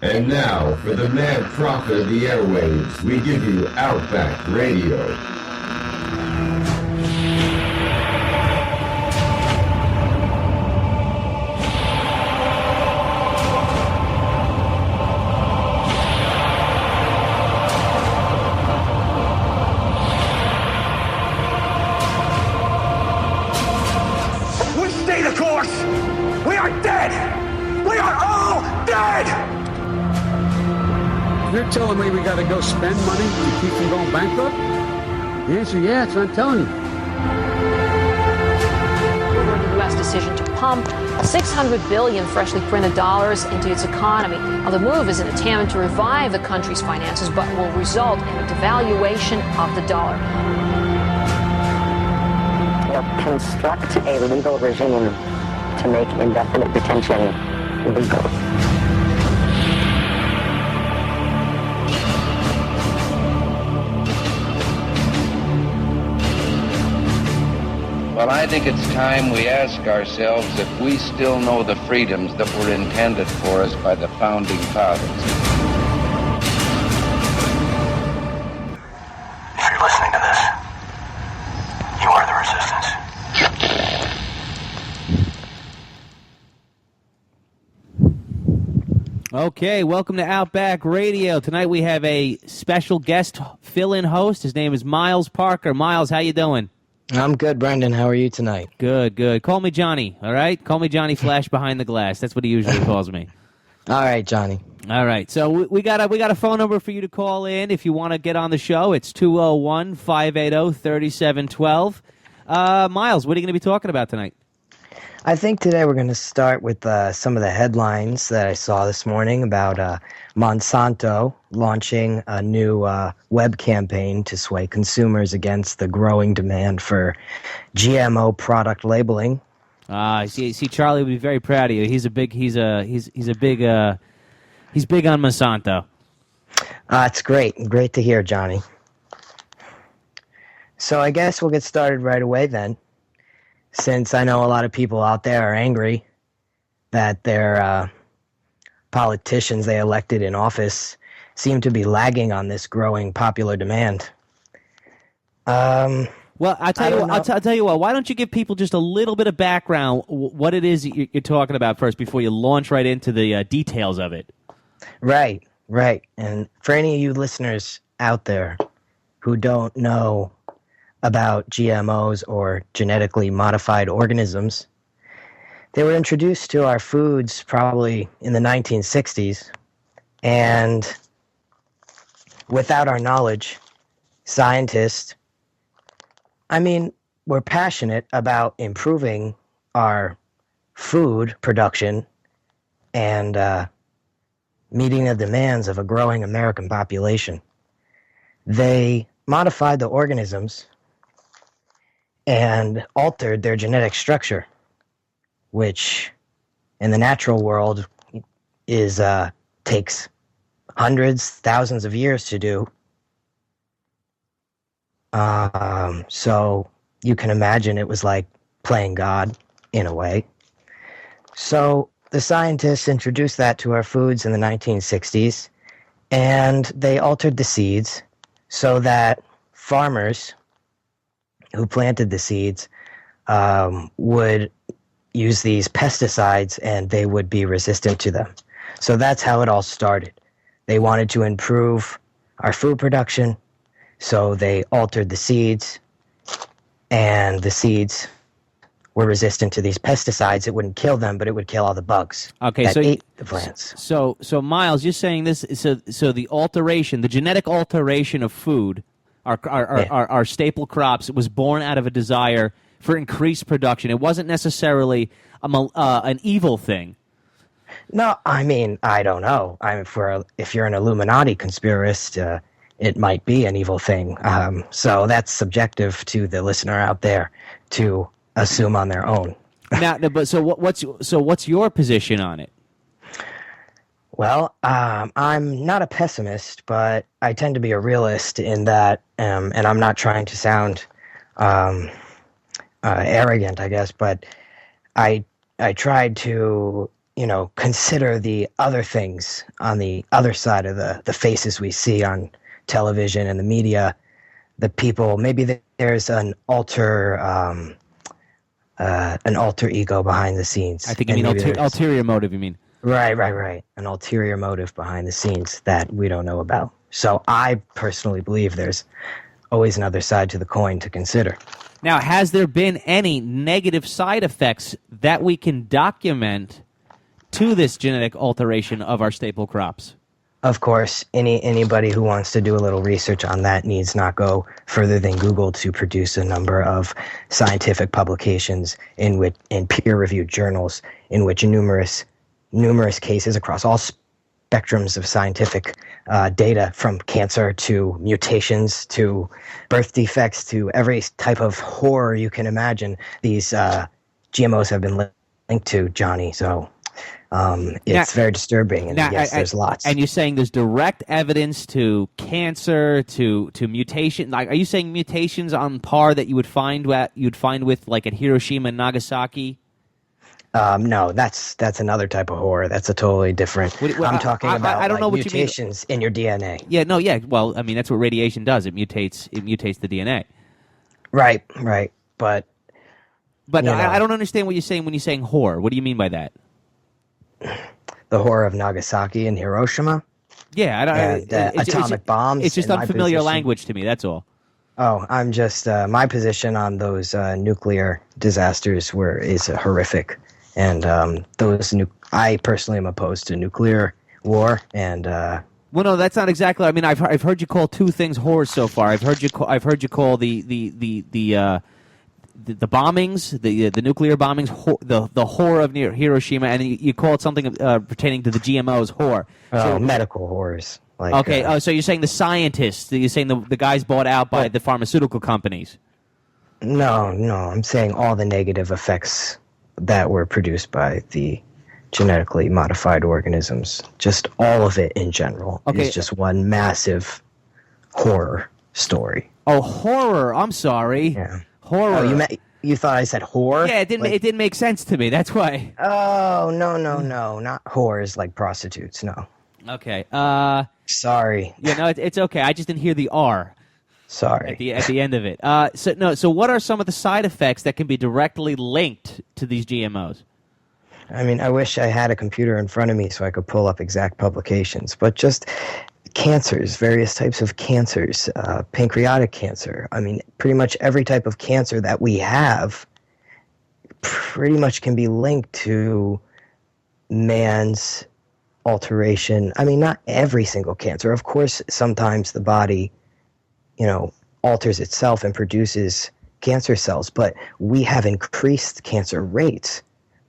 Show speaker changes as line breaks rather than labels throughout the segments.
And now, for the mad prophet of the airwaves, we give you Outback Radio.
We stay the course! We are dead! We are all dead!
You're telling me we got to go spend money to keep from going bankrupt? The answer, yeah, that's what I'm telling you.
The U.S. decision to pump $600 billion freshly printed dollars into its economy. Now, the move is an attempt to revive the country's finances, but will result in a devaluation of the dollar.
They'll construct a legal regime to make indefinite detention legal.
Well, I think it's time we ask ourselves if we still know the freedoms that were intended for us by the Founding Fathers.
If you're listening to this, you are the resistance.
Okay, welcome to Outback Radio. Tonight we have a special guest fill-in host. His name is Miles Parker. Miles, how you doing?
I'm good, Brendan. How are you tonight?
Good, good. Call me Johnny, all right? Call me Johnny Flash behind the glass. That's what he usually calls me.
All right, Johnny.
All right, so we got a phone number for you to call in if you want to get on the show. It's 201-580-3712. Miles, what are you going to be talking about tonight?
I think today we're going to start with some of the headlines that I saw this morning about Monsanto launching a new web campaign to sway consumers against the growing demand for GMO product labeling.
See, Charlie would be very proud of you. He's big on Monsanto.
It's great to hear, Johnny. So I guess we'll get started right away then, since I know a lot of people out there are angry that their politicians they elected in office seem to be lagging on this growing popular demand.
Well, I'll tell you what. Why don't you give people just a little bit of background, what it is that you're talking about first, before you launch right into the details of it?
Right. And for any of you listeners out there who don't know about GMOs or genetically modified organisms, they were introduced to our foods probably in the 1960s, and without our knowledge, scientists, we're passionate about improving our food production and meeting the demands of a growing American population. They modified the organisms and altered their genetic structure, which in the natural world is takes hundreds, thousands of years to do. So you can imagine it was like playing God in a way. So the scientists introduced that to our foods in the 1960s, and they altered the seeds so that farmers who planted the seeds would use these pesticides and they would be resistant to them. So that's how it all started. They wanted to improve our food production, so they altered the seeds, and the seeds were resistant to these pesticides. It wouldn't kill them, but it would kill all the bugs that ate the plants.
So Miles, you're saying this, so the alteration, the genetic alteration of food, our staple crops, was born out of a desire for increased production. It wasn't necessarily an evil thing.
No, I don't know. If you're an Illuminati conspiracist, it might be an evil thing. So that's subjective to the listener out there to assume on their own.
What's your position on it?
Well, I'm not a pessimist, but I tend to be a realist in that, and I'm not trying to sound arrogant, I guess, but I tried to consider the other things on the other side of the faces we see on television and the media, the people, maybe there's an alter ego behind the scenes.
I think you mean ulterior motive, you mean?
Right. An ulterior motive behind the scenes that we don't know about. So I personally believe there's always another side to the coin to consider.
Now, has there been any negative side effects that we can document to this genetic alteration of our staple crops?
Of course, anybody who wants to do a little research on that needs not go further than Google to produce a number of scientific publications in peer-reviewed journals in which numerous cases across all spectrums of scientific data, from cancer to mutations to birth defects to every type of horror you can imagine, these GMOs have been linked to, Johnny. So it's very disturbing, and yes, there's lots.
And you're saying there's direct evidence to cancer, to mutation. Like, are you saying mutations on par that you'd find with like at Hiroshima and Nagasaki?
No, that's another type of horror. That's a totally different. I'm talking about
I don't know what
mutations
you mean.
in your DNA.
Yeah. Well, I mean, that's what radiation does. It mutates the DNA.
Right. But
I don't understand what you're saying when you're saying horror. What do you mean by that?
The horror of Nagasaki and Hiroshima.
Yeah,
atomic bombs.
It's just unfamiliar language to me. That's all.
Oh, I'm just my position on those nuclear disasters is horrific, and I personally am opposed to nuclear war. And
well, no, that's not exactly. I mean, I've heard you call two things horrors so far. I've heard you call the bombings, the nuclear bombings, the horror of Hiroshima, and you call it something pertaining to the GMOs horror.
So, medical horrors.
So you're saying the scientists? You're saying the guys bought out by the pharmaceutical companies?
No, I'm saying all the negative effects that were produced by the genetically modified organisms. Just all of it in general is just one massive horror story.
Oh, horror! I'm sorry.
Yeah.
Horror.
Oh, you thought I said whore?
Yeah, it didn't make sense to me. That's why.
Oh, no, not whores like prostitutes. No.
Okay.
Sorry.
Yeah, no, it's okay. I just didn't hear the R.
Sorry.
At the end of it. So what are some of the side effects that can be directly linked to these GMOs?
I mean, I wish I had a computer in front of me so I could pull up exact publications, but just cancers, various types of cancers, pancreatic cancer. I mean, pretty much every type of cancer that we have pretty much can be linked to man's alteration. I mean, not every single cancer. Of course, sometimes the body, alters itself and produces cancer cells, but we have increased cancer rates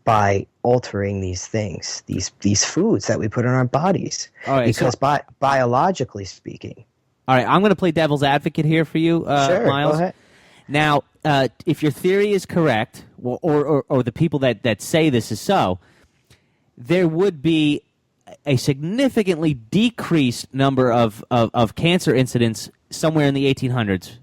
by altering these things, these foods that we put in our bodies.
All right,
because biologically speaking.
All right, I'm going to play devil's advocate here for you,
sure,
Miles.
Go ahead.
Now, if your theory is correct, or the people that say this is so, there would be a significantly decreased number of cancer incidents somewhere in the 1800s.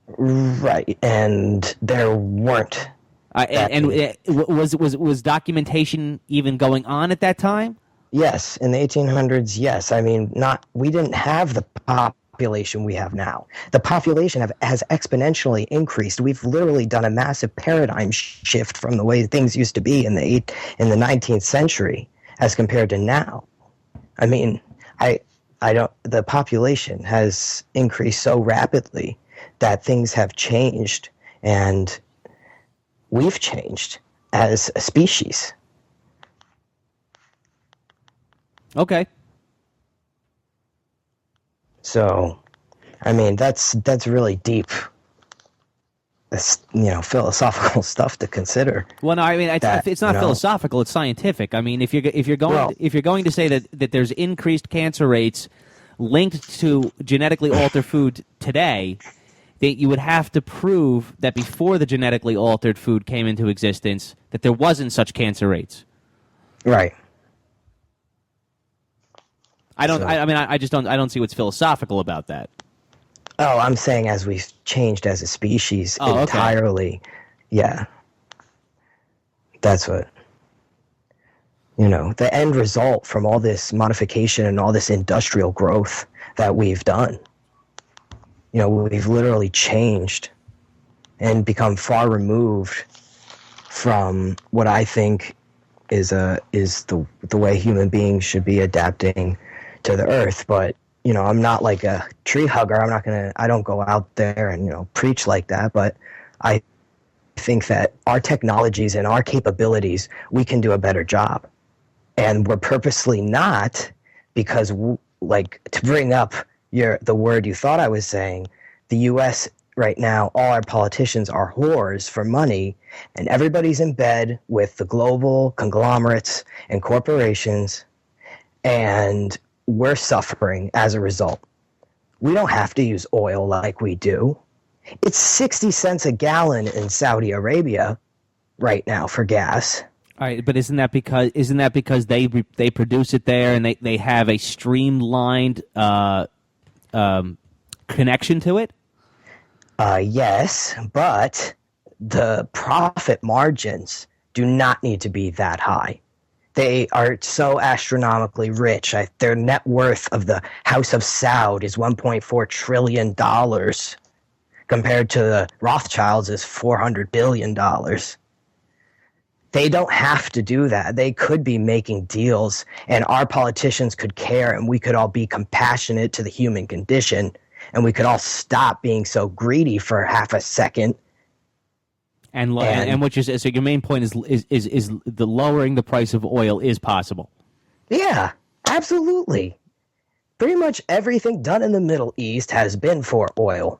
Right, and there weren't.
Was documentation even going on at that time?
Yes, in the 1800s, yes. I mean, we didn't have the population we have now. The population has exponentially increased. We've literally done a massive paradigm shift from the way things used to be in the 19th century as compared to now. I mean, the population has increased so rapidly that things have changed, and we've changed as a species.
Okay.
So, I mean, that's really deep, philosophical stuff to consider.
Well, no, I mean, it's not philosophical; it's scientific. I mean, if you're going to say that there's increased cancer rates linked to genetically altered food today, that you would have to prove that before the genetically altered food came into existence, that there wasn't such cancer rates.
Right.
I don't see what's philosophical about that.
Oh, I'm saying as we've changed as a species entirely. Okay. Yeah. That's what. the end result from all this modification and all this industrial growth that we've done. We've literally changed and become far removed from what I think is the way human beings should be adapting to the earth. But I'm not like a tree hugger. I don't go out there and preach like that, but I think that our technologies and our capabilities, we can do a better job. And we're purposely not, because to bring up the word you thought I was saying, the US right now, all our politicians are whores for money, and everybody's in bed with the global conglomerates and corporations, and we're suffering as a result. We don't have to use oil like we do. It's 60 cents a gallon in Saudi Arabia right now for gas.
All right, but isn't that because they produce it there and they have a streamlined connection to it?
Yes, but the profit margins do not need to be that high. They are so astronomically rich. Their net worth of the House of Saud is $1.4 trillion, compared to the Rothschilds is $400 billion. They don't have to do that. They could be making deals, and our politicians could care, and we could all be compassionate to the human condition, and we could all stop being so greedy for half a second.
And which is, so your main point is the lowering the price of oil is possible.
Yeah, absolutely. Pretty much everything done in the Middle East has been for oil.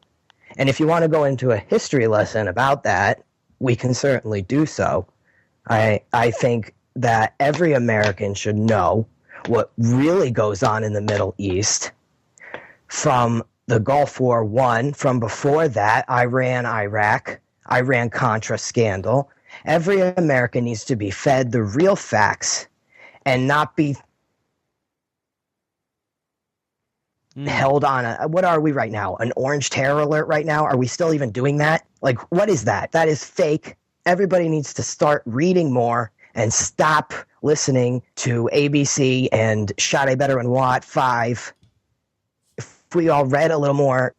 And if you want to go into a history lesson about that, we can certainly do so. I think that every American should know what really goes on in the Middle East from the Gulf War I, from before that, Iran-Iraq, Iran-Contra scandal. Every American needs to be fed the real facts and not be held on what are we right now? An orange terror alert right now? Are we still even doing that? Like, what is that? That is fake. Everybody needs to start reading more and stop listening to ABC and Sade Bedouin Watt 5. If we all read a little more,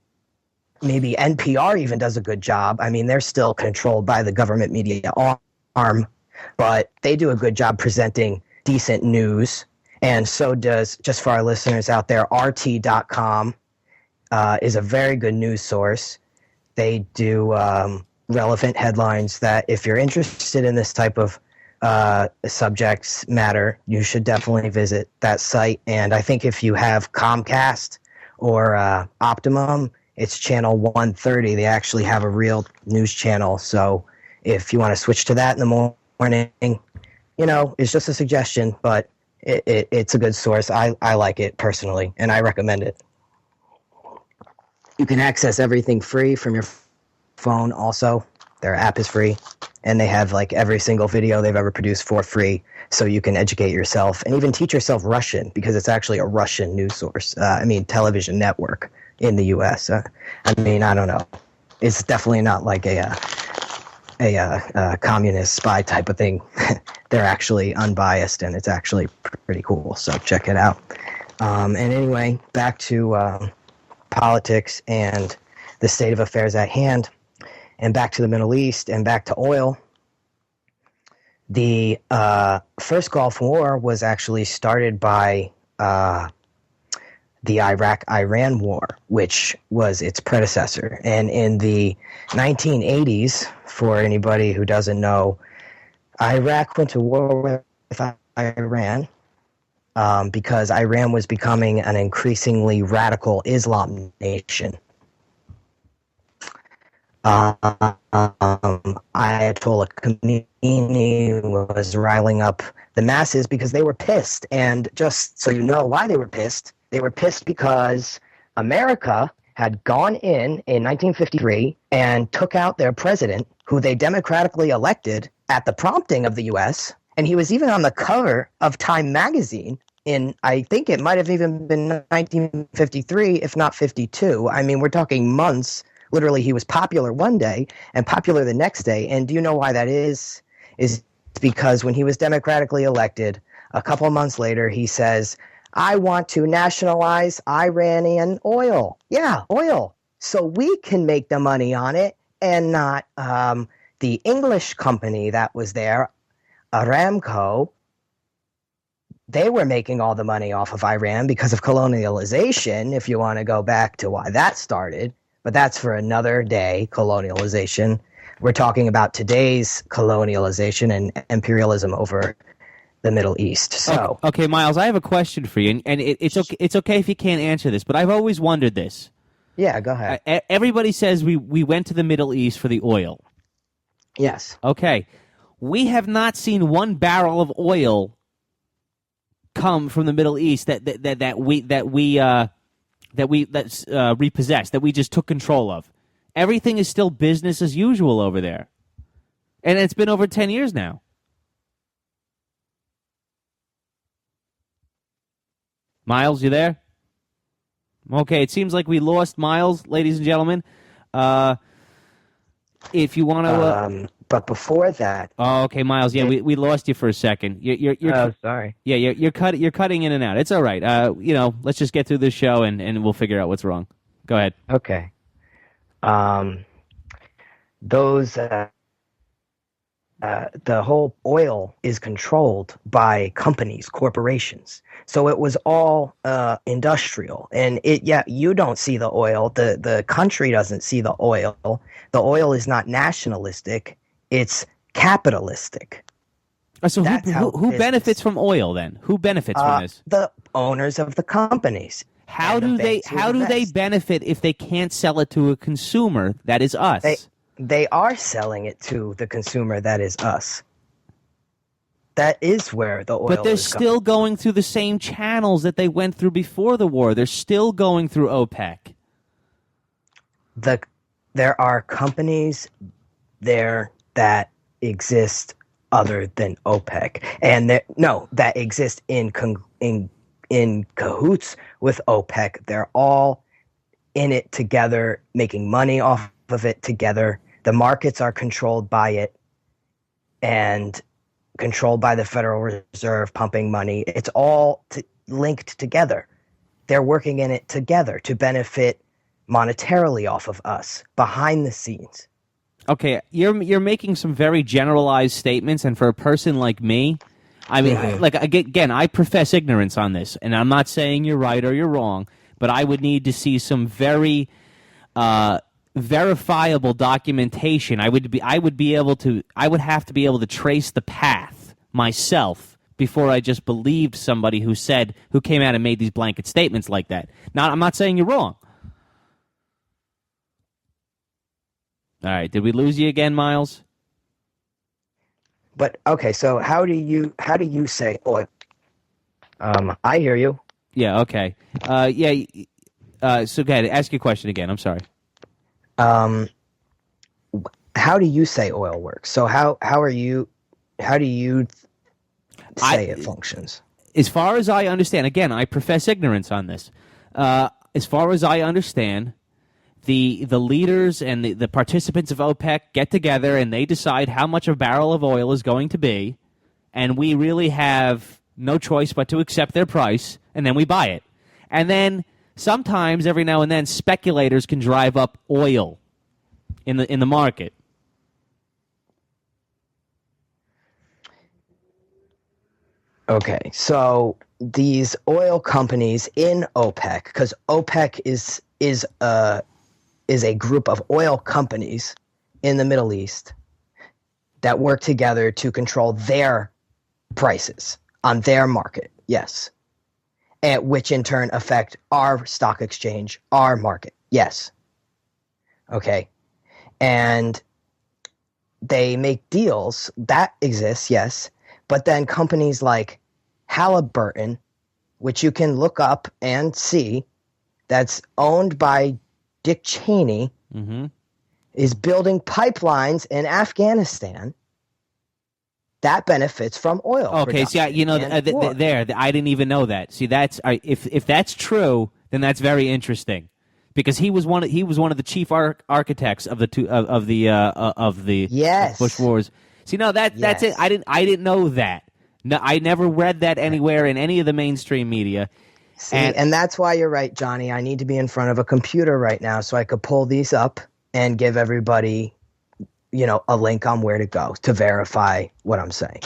maybe NPR even does a good job. I mean, they're still controlled by the government media arm, but they do a good job presenting decent news. And so does, just for our listeners out there, RT.com is a very good news source. They do relevant headlines that, if you're interested in this type of subjects matter, you should definitely visit that site. And I think if you have Comcast or Optimum, it's channel 130. They actually have a real news channel. So if you want to switch to that in the morning, it's just a suggestion, but it's a good source. I like it personally, and I recommend it. You can access everything free from your phone also. Their app is free, and they have like every single video they've ever produced for free, so you can educate yourself and even teach yourself Russian, because it's actually a Russian news source. Television network in the U.S. I don't know. It's definitely not like a communist spy type of thing. They're actually unbiased, and it's actually pretty cool. So check it out. And anyway, back to politics and the state of affairs at hand, and back to the Middle East, and back to oil. The first Gulf War was actually started by the Iraq-Iran War, which was its predecessor. And in the 1980s, for anybody who doesn't know, Iraq went to war with Iran because Iran was becoming an increasingly radical Islam nation. Ayatollah Khomeini was riling up the masses because they were pissed. And just so you know why they were pissed because America had gone in 1953 and took out their president, who they democratically elected at the prompting of the U.S., and he was even on the cover of Time magazine in, I think it might have even been 1953, if not 52. I mean, we're talking months. Literally, he was popular one day and popular the next day. And do you know why that is? Is because when he was democratically elected, A couple months later, he says, I want to nationalize Iranian oil. Yeah, oil. So we can make the money on it and not the English company that was there, Aramco. They were making all the money off of Iran because of colonialization, if you want to go back to why that started. But that's for another day, colonialization. We're talking about today's colonialization and imperialism over the Middle East. So,
okay, Miles, I have a question for you, and it's okay if you can't answer this, but I've always wondered this.
Yeah, go ahead.
Everybody says we went to the Middle East for the oil.
Yes.
Okay. We have not seen one barrel of oil come from the Middle East that we repossessed, that we just took control of. Everything is still business as usual over there. And it's been over 10 years now. Miles, you there? Okay, it seems like we lost Miles, ladies and gentlemen. If you want to...
but before that...
Oh, okay, Miles, yeah, we lost you for a second. You're
sorry.
Yeah, you're cutting in and out. It's all right. Let's just get through this show and we'll figure out what's wrong. Go ahead.
Okay. The whole oil is controlled by companies, corporations. So it was all industrial. And you don't see the oil. The country doesn't see the oil. The oil is not nationalistic. It's capitalistic.
So who benefits from oil then? Who benefits from this?
The owners of the companies.
How do they benefit if they can't sell it to a consumer that is us?
They are selling it to the consumer that is us. That is where the oil is.
But they're still going through the same channels that they went through before the war. They're still going through OPEC.
There are companies there that exist other than OPEC, and that exist in cahoots with OPEC. They're all in it together, making money off of it together. The markets are controlled by it and controlled by the Federal Reserve pumping money. It's all linked together. They're working in it together to benefit monetarily off of us behind the scenes.
Okay, you're making some very generalized statements, and for a person like me, I mean, again, I profess ignorance on this, and I'm not saying you're right or you're wrong, but I would need to see some very verifiable documentation. I would have to be able to trace the path myself before I just believed somebody who came out and made these blanket statements like that. Now, I'm not saying you're wrong. All right, did we lose you again, Miles?
But okay, so how do you say oil? I hear you.
Yeah. Okay. So go ahead. Ask your question again. I'm sorry.
How do you say oil works? So how do you say it functions?
As far as I understand, again, I profess ignorance on this. As far as I understand, the leaders and the participants of OPEC get together and they decide how much a barrel of oil is going to be, and we really have no choice but to accept their price, and then we buy it. And then sometimes, every now and then, speculators can drive up oil in the market.
Okay, so these oil companies in OPEC, because OPEC is a group of oil companies in the Middle East that work together to control their prices on their market, yes, and which in turn affect our stock exchange, our market, yes. Okay, and they make deals that exist, yes, but then companies like Halliburton, which you can look up and see, that's owned by Dick Cheney, is building pipelines in Afghanistan that benefits from oil.
Okay, see, I didn't even know that. See, that's if that's true, then that's very interesting, because he was one of the chief architects of the
yes.
Bush wars. See, no, that's it. I didn't know that. No, I never read that anywhere in any of the mainstream media.
See, and that's why you're right, Johnny. I need to be in front of a computer right now so I could pull these up and give everybody, a link on where to go to verify what I'm saying.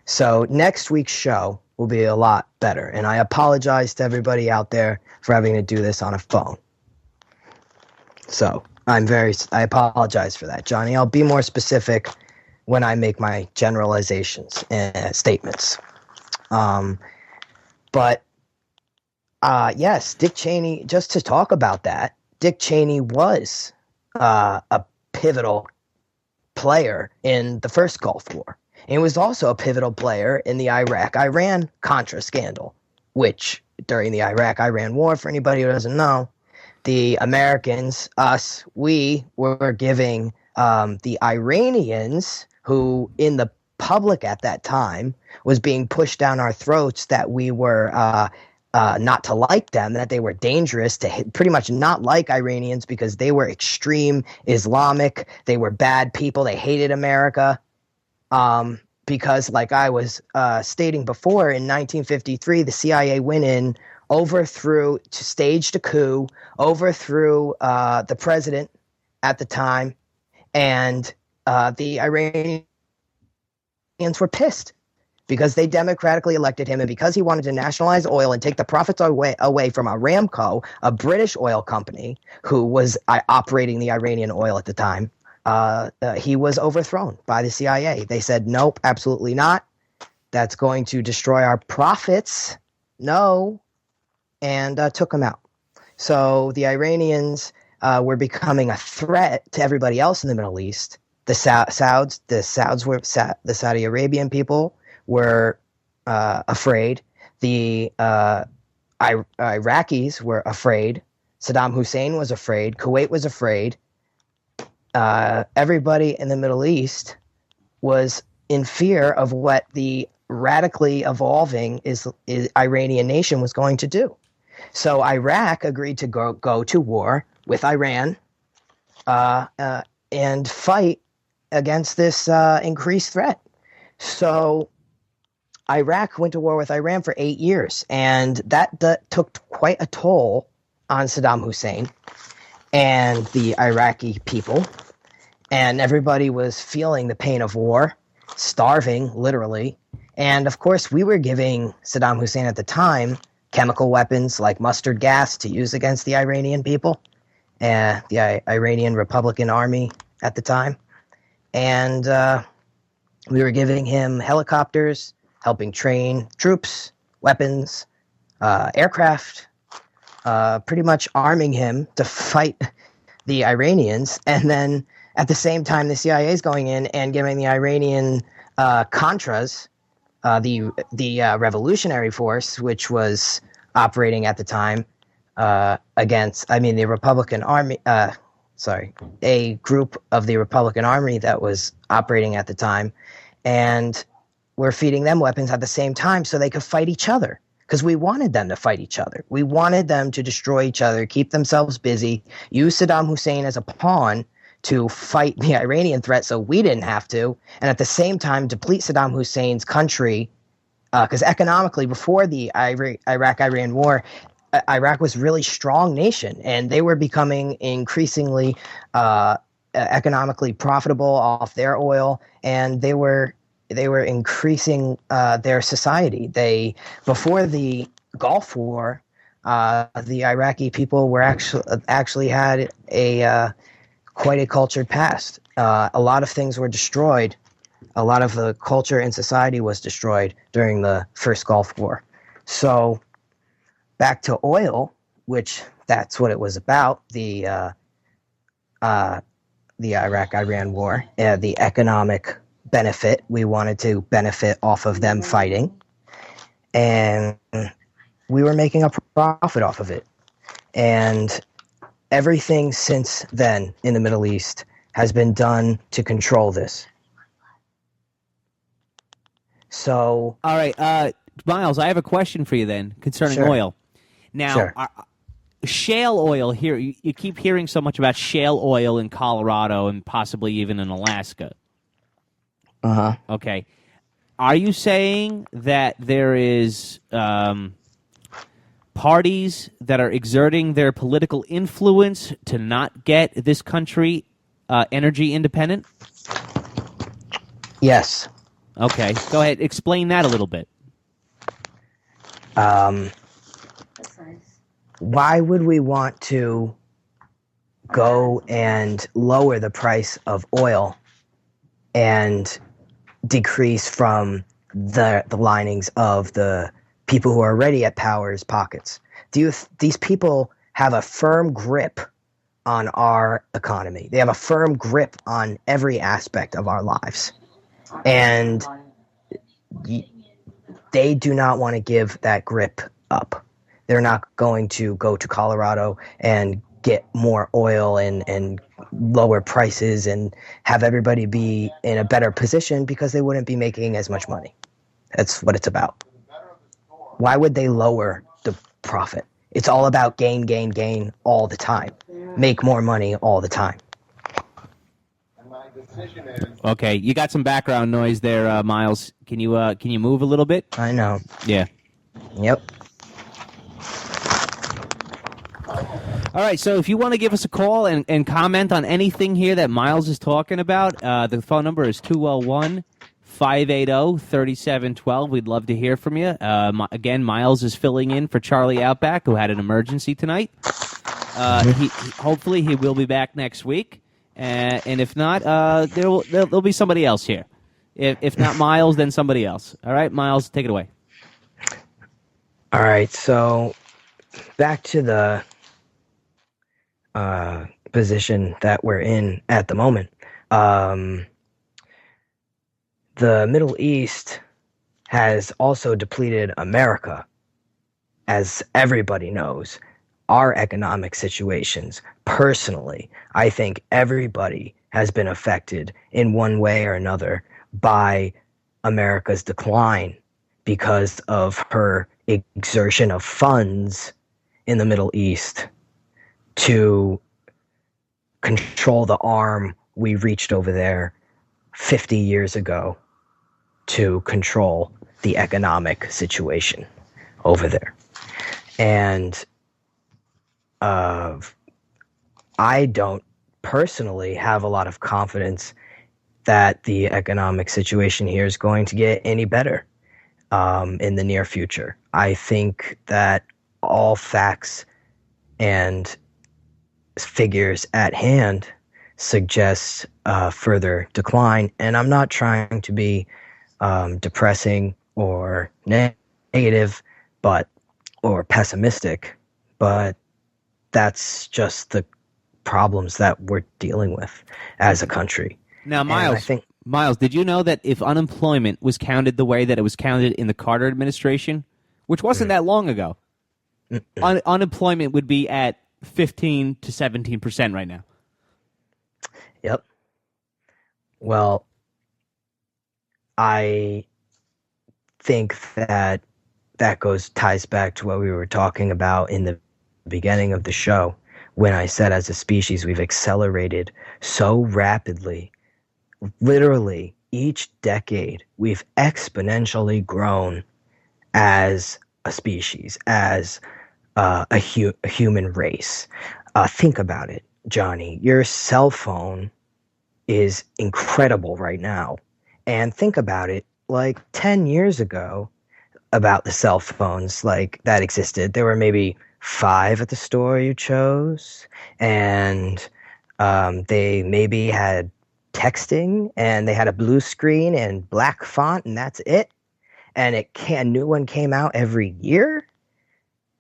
So next week's show will be a lot better. And I apologize to everybody out there for having to do this on a phone. So I apologize for that, Johnny. I'll be more specific when I make my generalizations and statements. But yes, Dick Cheney, just to talk about that, Dick Cheney was a pivotal player in the first Gulf War. And he was also a pivotal player in the Iraq-Iran-Contra scandal, which during the Iraq-Iran war, for anybody who doesn't know, the Americans, we were giving the Iranians, who in the public at that time was being pushed down our throats that we were not to like them, that they were dangerous, to pretty much not like Iranians because they were extreme Islamic, they were bad people, they hated America. Because like I was stating before, in 1953, the CIA went in, staged a coup, overthrew the president at the time, and the Iranians were pissed because they democratically elected him, and because he wanted to nationalize oil and take the profits away from Aramco, a British oil company who was operating the Iranian oil at the time. He was overthrown by the CIA. They said, nope, absolutely not. That's going to destroy our profits. No. And took him out. So the Iranians were becoming a threat to everybody else in the Middle East. The Saudi Arabian people were afraid. The Iraqis were afraid. Saddam Hussein was afraid. Kuwait was afraid. Everybody in the Middle East was in fear of what the radically evolving Iranian nation was going to do. So Iraq agreed to go to war with Iran and fight against this increased threat. So Iraq went to war with Iran for 8 years, and that took quite a toll on Saddam Hussein and the Iraqi people. And everybody was feeling the pain of war, starving, literally. And of course, we were giving Saddam Hussein at the time chemical weapons like mustard gas to use against the Iranian people, the Iranian Republican Army at the time. And we were giving him helicopters, helping train troops, weapons, aircraft, pretty much arming him to fight the Iranians. And then at the same time, the CIA is going in and giving the Iranian Contras, the revolutionary force, which was operating at the time the Republican Army, a group of the Republican Army that was operating at the time. And we're feeding them weapons at the same time so they could fight each other, because we wanted them to fight each other. We wanted them to destroy each other, keep themselves busy, use Saddam Hussein as a pawn to fight the Iranian threat so we didn't have to, and at the same time deplete Saddam Hussein's country, because economically, before the Iraq-Iran war, Iraq was a really strong nation, and they were becoming increasingly economically profitable off their oil, and they were increasing their society. Before the Gulf War, the Iraqi people were actually had quite a cultured past. A lot of things were destroyed. A lot of the culture and society was destroyed during the first Gulf War. So back to oil, which that's what it was about, the Iraq-Iran war, the economic benefit. We wanted to benefit off of them fighting, and we were making a profit off of it. And everything since then in the Middle East has been done to control this. So,
all right, Miles, I have a question for you then concerning oil. Now, shale oil here, you keep hearing so much about shale oil in Colorado and possibly even in Alaska.
Uh-huh.
Okay. are you saying that there is parties that are exerting their political influence to not get this country energy independent?
Yes.
Okay, go ahead. Explain that a little bit.
Why would we want to go and lower the price of oil and decrease from the linings of the people who are already at power's pockets? These people have a firm grip on our economy. They have a firm grip on every aspect of our lives. And they do not want to give that grip up. They're not going to go to Colorado and get more oil and lower prices and have everybody be in a better position because they wouldn't be making as much money. That's what it's about. Why would they lower the profit? It's all about gain, gain, gain all the time. Make more money all the time.
Okay, you got some background noise there, Miles. Can you move a little bit?
I know.
Yeah.
Yep.
All right, so if you want to give us a call and comment on anything here that Miles is talking about, the phone number is 201-580-3712. We'd love to hear from you. Again, Miles is filling in for Charlie Outback, who had an emergency tonight. Hopefully he will be back next week. And if not, there'll be somebody else here. If not Miles, then somebody else. All right, Miles, take it away.
All right, so back to the position that we're in at the moment. The Middle East has also depleted America, as everybody knows. Our economic situations, personally, I think everybody has been affected in one way or another by America's decline because of her exertion of funds in the Middle East to control the arm we reached over there 50 years ago to control the economic situation over there. And I don't personally have a lot of confidence that the economic situation here is going to get any better in the near future. I think that all facts and figures at hand suggest further decline, and I'm not trying to be depressing or negative, or pessimistic, but that's just the problems that we're dealing with as a country.
Now, Miles, did you know that if unemployment was counted the way that it was counted in the Carter administration, which wasn't that long ago, unemployment would be at 15 to 17% right now?
Yep. Well, I think that ties back to what we were talking about in the beginning of the show, when I said as a species we've accelerated so rapidly. Literally each decade we've exponentially grown as a species, as a human race. Think about it, Johnny. Your cell phone is incredible right now. And think about it, like 10 years ago, about the cell phones like that existed. There were maybe 5 at the store you chose, and they maybe had texting, and they had a blue screen and black font, and that's it. And a new one came out every year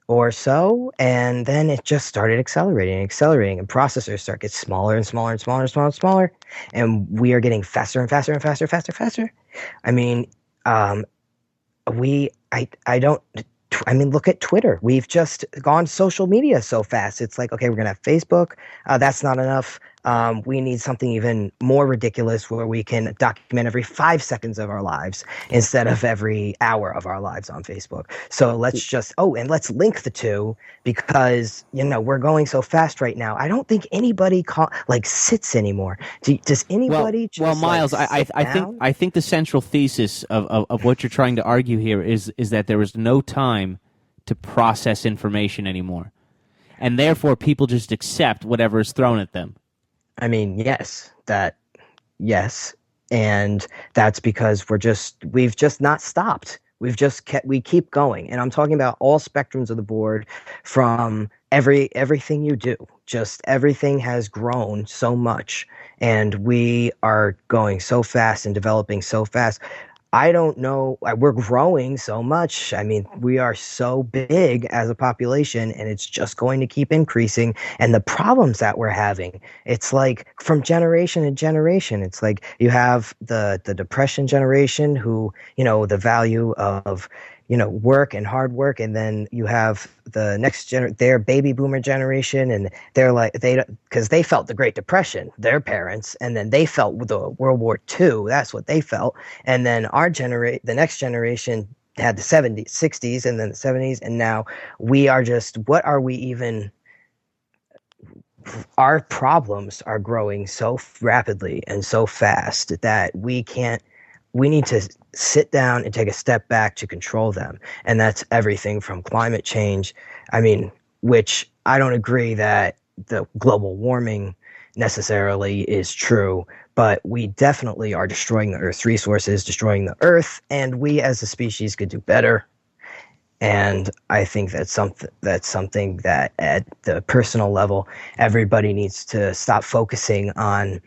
or so, and then it just started accelerating, and processors start getting smaller and smaller and smaller and smaller and smaller, and we are getting faster and faster and faster and faster and faster. I mean, look at Twitter. We've just gone social media so fast. It's like, okay, we're going to have Facebook. That's not enough. We need something even more ridiculous where we can document every 5 seconds of our lives instead of every hour of our lives on Facebook. So let's just, and let's link the two because, we're going so fast right now. I don't think anybody sits anymore. Does anybody just
Miles,
sit down?
I think the central thesis of what you're trying to argue here is that there is no time to process information anymore. And therefore people just accept whatever is thrown at them.
I mean, yes. And that's because we've just not stopped. We keep going. And I'm talking about all spectrums of the board from everything you do. Just everything has grown so much and we are going so fast and developing so fast. I don't know. We're growing so much. I mean, we are so big as a population and it's just going to keep increasing. And the problems that we're having, it's like from generation to generation. It's like you have the Depression generation who, the value of, work and hard work. And then you have the next their baby boomer generation. And they're because they felt the Great Depression, their parents, and then they felt the World War II. That's what they felt. And then the next generation had the 70s, 60s, and then the 70s. And now we are what are we even? Our problems are growing so rapidly and so fast that we need to sit down and take a step back to control them. And that's everything from climate change. I mean, which I don't agree that the global warming necessarily is true, but we definitely are destroying the Earth's resources, destroying the Earth, and we as a species could do better. And I think that's something that at the personal level, everybody needs to stop focusing on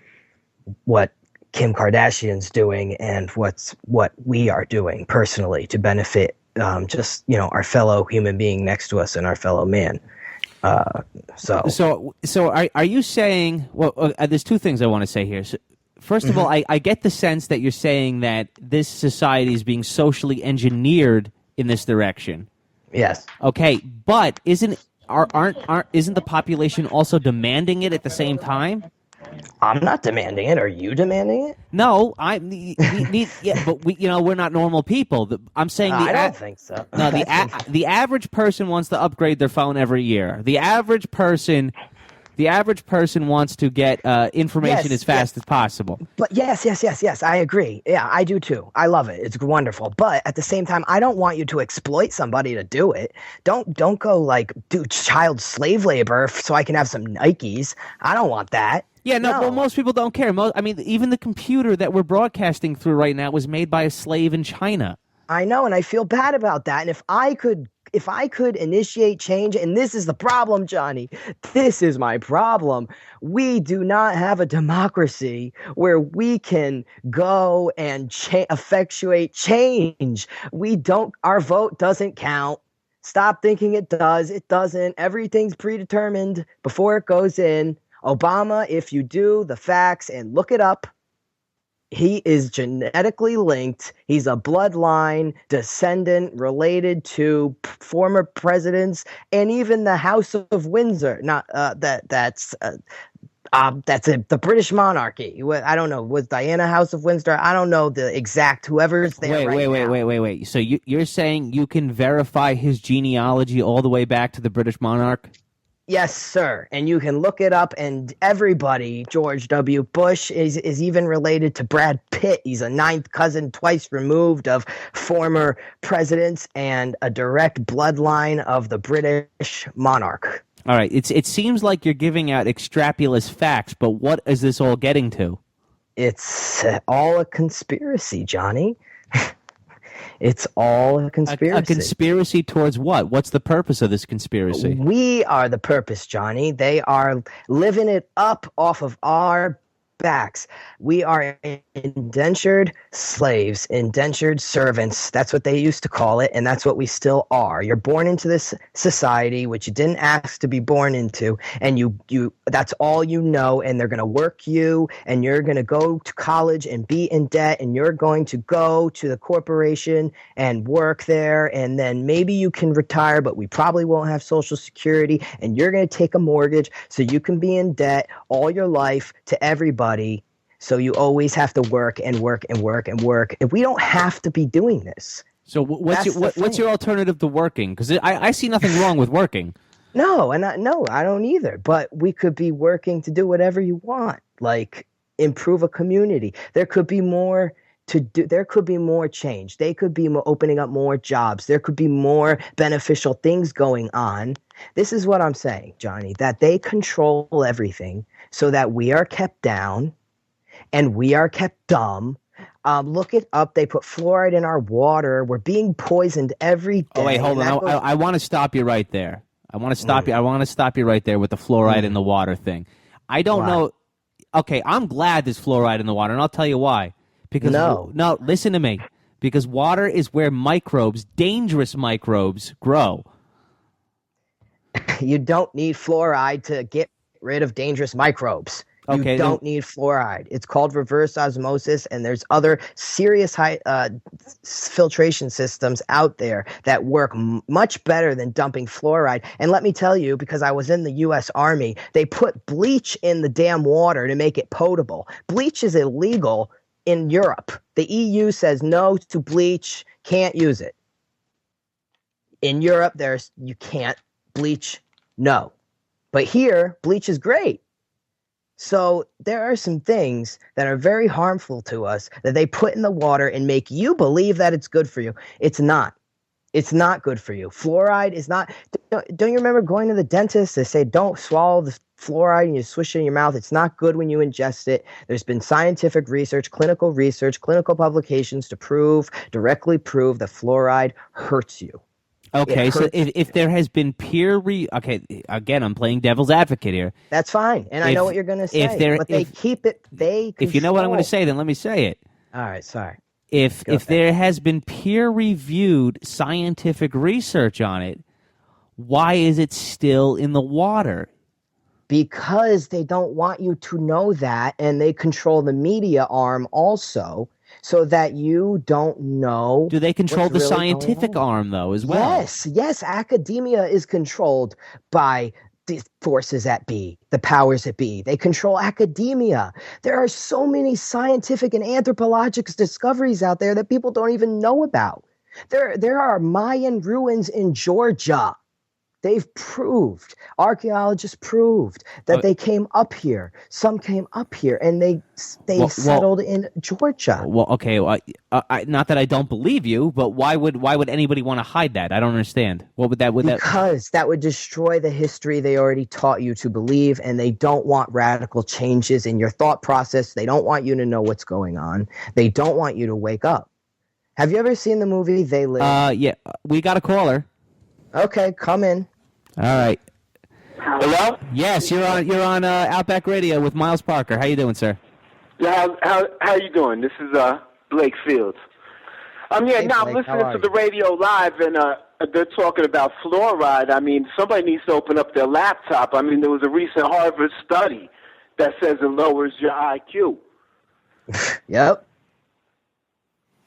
what Kim Kardashian's doing and what we are doing personally to benefit our fellow human being next to us and our fellow man.
So are you saying? Well, there's two things I want to say here. So, first of all, I get the sense that you're saying that this society is being socially engineered in this direction.
Yes.
Okay, but isn't the population also demanding it at the same time?
I'm not demanding it. Are you demanding it?
No, but we're not normal people. I'm saying
I don't think so.
No, the average person wants to upgrade their phone every year. The average person wants to get information as fast as possible.
But yes, I agree. Yeah, I do too. I love it. It's wonderful. But at the same time, I don't want you to exploit somebody to do it. Don't go do child slave labor so I can have some Nikes. I don't want that.
Yeah, no. Well, most people don't care. Even the computer that we're broadcasting through right now was made by a slave in China.
I know, and I feel bad about that. And if I could initiate change, and this is the problem, Johnny, this is my problem. We do not have a democracy where we can go and effectuate change. Our vote doesn't count. Stop thinking it does. It doesn't. Everything's predetermined before it goes in. Obama, if you do the facts and look it up, he is genetically linked. He's a bloodline descendant related to former presidents and even the House of Windsor. That's the British monarchy. I don't know. Was Diana House of Windsor? I don't know the exact whoever's there.
Wait. So you're saying you can verify his genealogy all the way back to the British monarch?
Yes, sir. And you can look it up, and everybody, George W. Bush, is even related to Brad Pitt. He's a ninth cousin, twice removed, of former presidents and a direct bloodline of the British monarch.
All right. It seems like you're giving out extrapolous facts, but what is this all getting to?
It's all a conspiracy, Johnny. It's all a conspiracy.
A conspiracy towards what? What's the purpose of this conspiracy?
We are the purpose, Johnny. They are living it up off of our backs. We are indentured slaves, indentured servants. That's what they used to call it, and that's what we still are. You're born into this society, which you didn't ask to be born into, and you that's all you know, and they're going to work you, and you're going to go to college and be in debt, and you're going to go to the corporation and work there, and then maybe you can retire, but we probably won't have Social Security, and you're going to take a mortgage so you can be in debt all your life to everybody. So you always have to work and work and work and work. And we don't have to be doing this.
So what's your alternative to working? Because I see nothing wrong with working.
No, I don't either. But we could be working to do whatever you want, like improve a community. There could be more to do. There could be more change. They could be opening up more jobs. There could be more beneficial things going on. This is what I'm saying, Johnny, that they control everything so that we are kept down and we are kept dumb. Look it up. They put fluoride in our water. We're being poisoned every day.
Oh, wait, hold on. I want to stop you right there. I want to stop you. I want to stop you right there with the fluoride in the water thing. I don't know. Okay, I'm glad there's fluoride in the water, and I'll tell you why. Because no, listen to me. Because water is where microbes, dangerous microbes, grow.
You don't need fluoride to get rid of dangerous microbes.
Okay,
you don't need fluoride. It's called reverse osmosis, and there's other serious high filtration systems out there that work much better than dumping fluoride. And let me tell you, because I was in the U.S. Army, they put bleach in the damn water to make it potable. Bleach is illegal in Europe. The EU says no to bleach, can't use it. In Europe, you can't. Bleach, no. But here, bleach is great. So there are some things that are very harmful to us that they put in the water and make you believe that it's good for you. It's not. It's not good for you. Fluoride is not. Don't you remember going to the dentist? They say don't swallow the fluoride and you swish it in your mouth. It's not good when you ingest it. There's been scientific research, clinical publications to directly prove that fluoride hurts you.
Okay, so if there has been okay, again, I'm playing devil's advocate here.
That's fine, and I know what you're going to say, but they keep it, if
you know what I'm going to say, then let me say it.
All right, sorry.
If there has been peer-reviewed scientific research on it, why is it still in the water?
Because they don't want you to know that, and they control the media arm also, so that you don't know.
Do they control the really scientific arm, though, as well?
Yes. Academia is controlled by the forces that be, the powers that be. They control academia. There are so many scientific and anthropological discoveries out there that people don't even know about. There are Mayan ruins in Georgia. They've proved, archaeologists proved that they came up here. Some came up here, and they settled in Georgia.
Well, okay. Not that I don't believe you, but why would anybody want to hide that? I don't understand. Because
that would destroy the history they already taught you to believe, and they don't want radical changes in your thought process. They don't want you to know what's going on. They don't want you to wake up. Have you ever seen the movie They Live?
Yeah. We got a caller.
Okay, come in.
All right.
Hello?
Yes, you're on Outback Radio with Miles Parker. How you doing, sir?
Yeah, how you doing? This is Blake Fields. I'm listening to the radio live, and they're talking about fluoride. I mean, somebody needs to open up their laptop. I mean, there was a recent Harvard study that says it lowers your IQ.
Yep.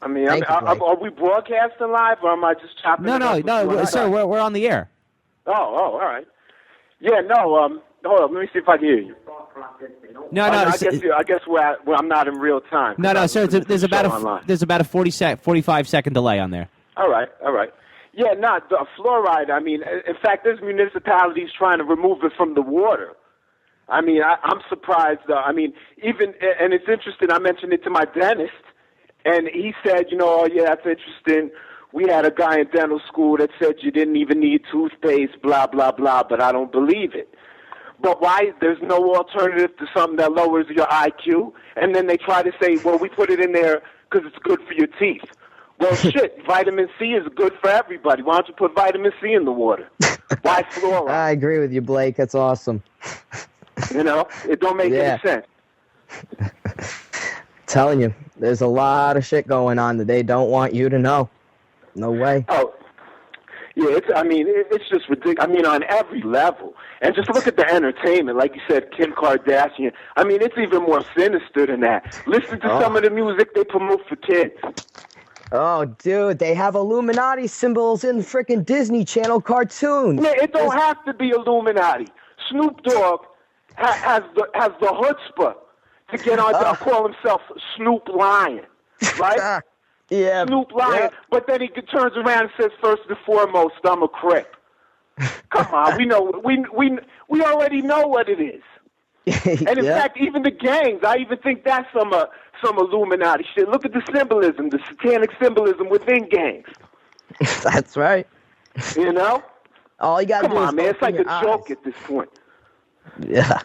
I mean, are we broadcasting live, or am I just chopping?
No, sir. We're on the air.
Oh, all right. Yeah, no. Hold on. Let me see if I can hear you.
No.
I guess where I'm not in real time.
No, sir. There's about a 45 second delay on there.
All right. Yeah, the fluoride. I mean, in fact, there's municipalities trying to remove it from the water. I mean, I'm surprised. I mean, and it's interesting. I mentioned it to my dentist. And he said, oh, yeah, that's interesting. We had a guy in dental school that said you didn't even need toothpaste, blah, blah, blah, but I don't believe it. But why? There's no alternative to something that lowers your IQ. And then they try to say, well, we put it in there because it's good for your teeth. Well, shit, vitamin C is good for everybody. Why don't you put vitamin C in the water? Why fluoride?
I agree with you, Blake. That's awesome.
It don't make any sense.
Telling you, there's a lot of shit going on that they don't want you to know. No way.
Oh, yeah, it's just ridiculous. I mean, on every level. And just look at the entertainment. Like you said, Kim Kardashian. I mean, it's even more sinister than that. Listen to some of the music they promote for kids.
Oh, dude, they have Illuminati symbols in frickin' Disney Channel cartoons.
Man, it don't have to be Illuminati. Snoop Dogg has the chutzpah to get on to call himself Snoop Lion, right?
Yeah.
Snoop Lion, yeah. But then he turns around and says, first and foremost, I'm a Crip. Come on, we already know what it is. And in fact, even the gangs, I even think that's some Illuminati shit. Look at the symbolism, the satanic symbolism within gangs.
That's right.
You know?
All you gotta do is
come on, man. It's like a joke
eyes.
At this point.
Yeah.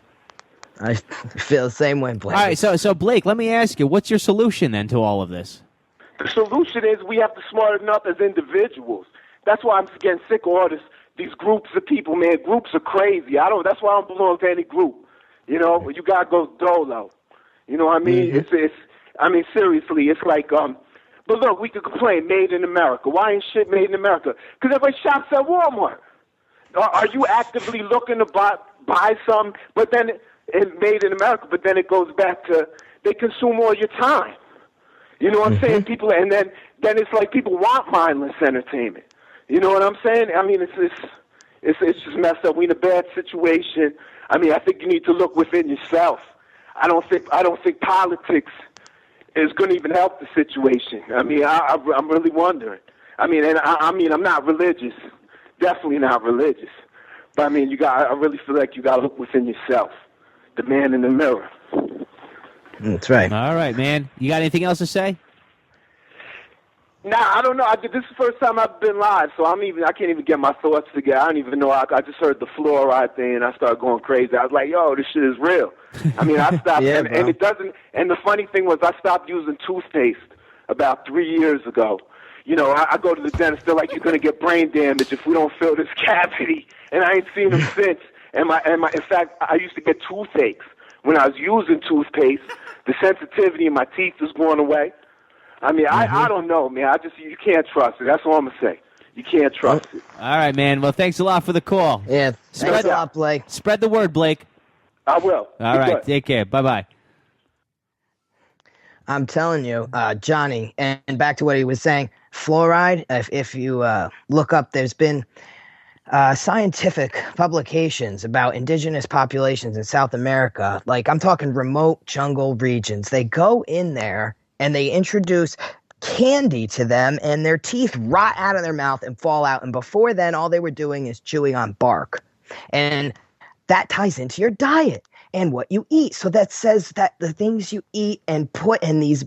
I feel the same way, Blake.
All right, so Blake, let me ask you, what's your solution then to all of this?
The solution is we have to smarten up as individuals. That's why I'm getting sick of all these groups of people, man. Groups are crazy. That's why I don't belong to any group. You know, you gotta go dolo. You know what I mean? Mm-hmm. Seriously, it's like, but look, we could complain, made in America. Why ain't shit made in America? Because everybody shops at Walmart. Are you actively looking to buy some, but then it's made in America, but then it goes back to, they consume all your time. You know what I'm saying? People, and then it's like people want mindless entertainment. You know what I'm saying? I mean, it's just messed up. We're in a bad situation. I mean, I think you need to look within yourself. I don't think politics is going to even help the situation. I mean, I'm really wondering. I mean, I'm not religious. Definitely not religious. But I mean, I really feel like you got to look within yourself. The man in the mirror.
That's right.
All right, man. You got anything else to say?
Nah, I don't know. This is the first time I've been live, so I can't even get my thoughts together. I don't even know. I just heard the fluoride thing, and I started going crazy. I was like, yo, this shit is real. I mean, I stopped,
yeah,
and it doesn't. And the funny thing was, I stopped using toothpaste about 3 years ago. You know, I go to the dentist. They're like, you're gonna get brain damage if we don't fill this cavity, and I ain't seen them since. And in fact, I used to get toothaches when I was using toothpaste. The sensitivity in my teeth is going away. I mean, I don't know, man. You can't trust it. That's all I'm going to say. You can't trust it.
All right, man. Well, thanks a lot for the call.
Yeah, thanks a lot, Blake.
Spread the word, Blake.
I will.
All right, take care. Bye-bye.
I'm telling you, Johnny, and back to what he was saying, fluoride, if you look up, there's been scientific publications about indigenous populations in South America. Like, I'm talking remote jungle regions. They go in there and they introduce candy to them, and their teeth rot out of their mouth and fall out. And before then, all they were doing is chewing on bark. And that ties into your diet and what you eat. So that says that the things you eat and put in these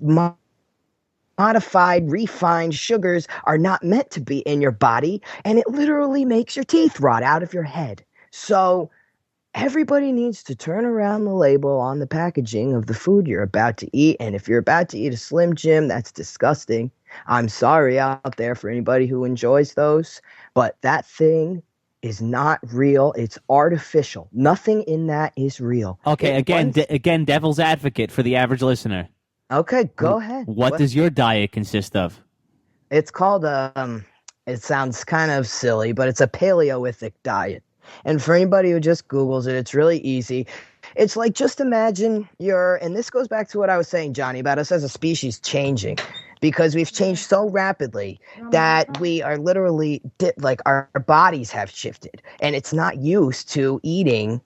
modified, refined sugars are not meant to be in your body, and it literally makes your teeth rot out of your head. So everybody needs to turn around the label on the packaging of the food you're about to eat, and if you're about to eat a Slim Jim, that's disgusting. I'm sorry out there for anybody who enjoys those, but that thing is not real. It's artificial. Nothing in that is real.
Okay, again, devil's advocate for the average listener.
Okay, go ahead.
What does your diet consist of?
It's called, it sounds kind of silly, but it's a Paleolithic diet. And for anybody who just Googles it, it's really easy. It's like, just imagine and this goes back to what I was saying, Johnny, about us as a species changing. Because we've changed so rapidly that we are literally, our bodies have shifted. And it's not used to eating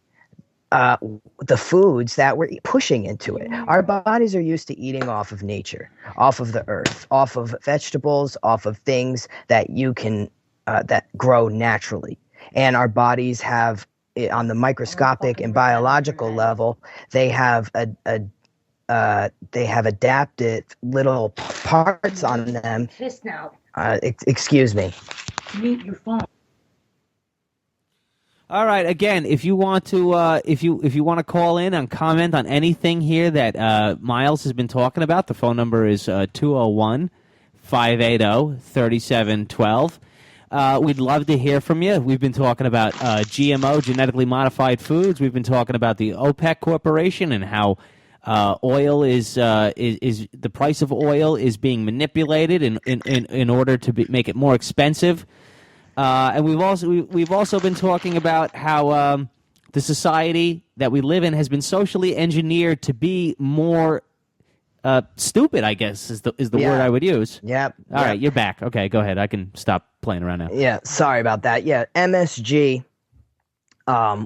the foods that we're pushing into it. Our bodies are used to eating off of nature, off of the earth, off of vegetables, off of things that you can, that grow naturally. And our bodies have, on the microscopic and biological level, they have adapted little parts on them. Excuse me.
Mute your phone.
All right. Again, if you want to, if you want to call in and comment on anything here that Miles has been talking about, the phone number is 201-580-3712. We'd love to hear from you. We've been talking about GMO, genetically modified foods. We've been talking about the OPEC Corporation and how Oil is the price of oil is being manipulated in order to make it more expensive. And we've also been talking about how the society that we live in has been socially engineered to be more stupid, I guess, is the word I would use.
Yep.
All right, you're back. Okay, go ahead. I can stop playing around now.
Yeah, sorry about that. Yeah, MSG,